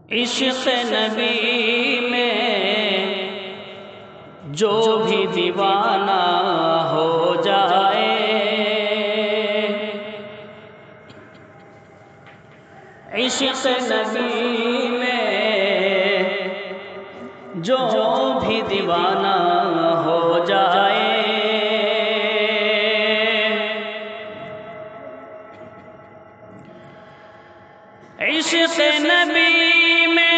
عشق نبی میں جو بھی دیوانہ ہو جائے، عشق نبی میں جو بھی دیوانہ ہو جائے، عشق نبی میں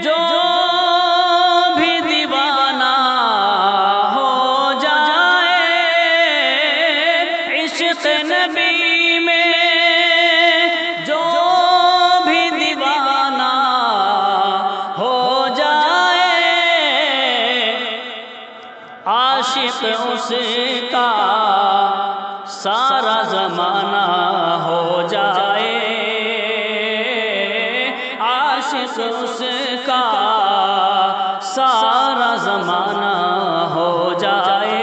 جو بھی دیوانہ ہو جائے، عشق نبی میں جو بھی دیوانہ ہو جائے، عاشق اس کا سارا زمانہ ہو جائے، عاشق اس کا سارا زمانہ ہو جائے،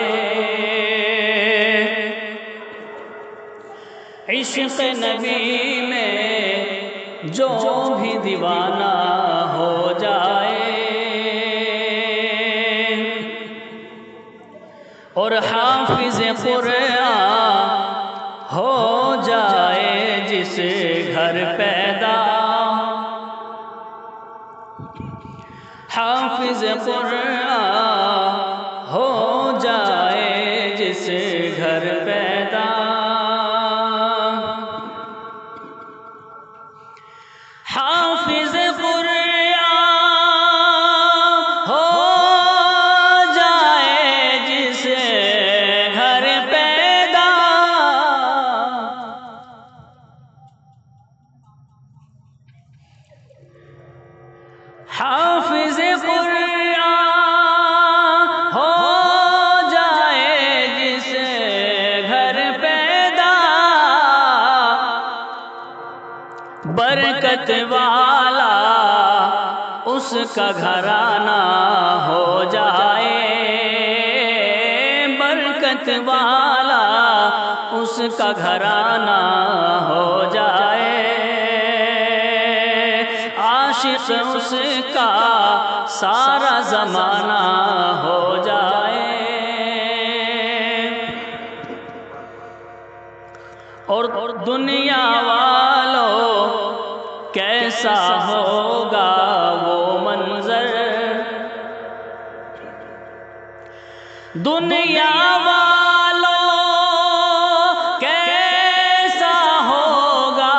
عشق نبی میں جو بھی دیوانہ ہو جائے، اور حافظ قرآن ہو جائے جس گھر پیدا، حافظ قرآن ہو جائے جس گھر پیدا، حافظ قرآن ہو جائے جس گھر پیدا، حافظ قرآن ہو جائے جس گھر پیدا، برکت والا اس کا گھرانہ ہو جائے، برکت والا اس کا گھرانہ ہو جائے، عاشق اس کا سارا زمانہ ہو جائے، اور دنیا والوں کیسا ہوگا وہ منظر، دنیا والوں کیسا ہوگا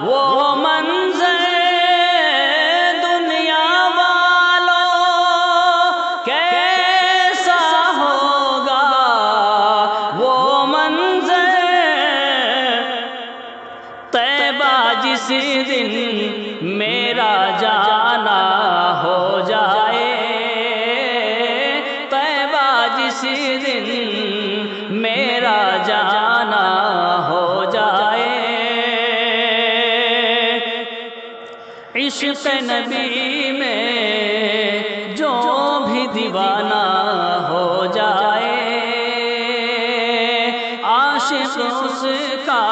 وہ منظر، دنیا والوں کیسا ہوگا وہ منظر، طیبہ جس دن میرا جانا ہو جائے، طیبہ جس دن میرا جانا ہو جائے، عشق نبی میں جو بھی دیوانہ ہو جائے، عاشق اس کا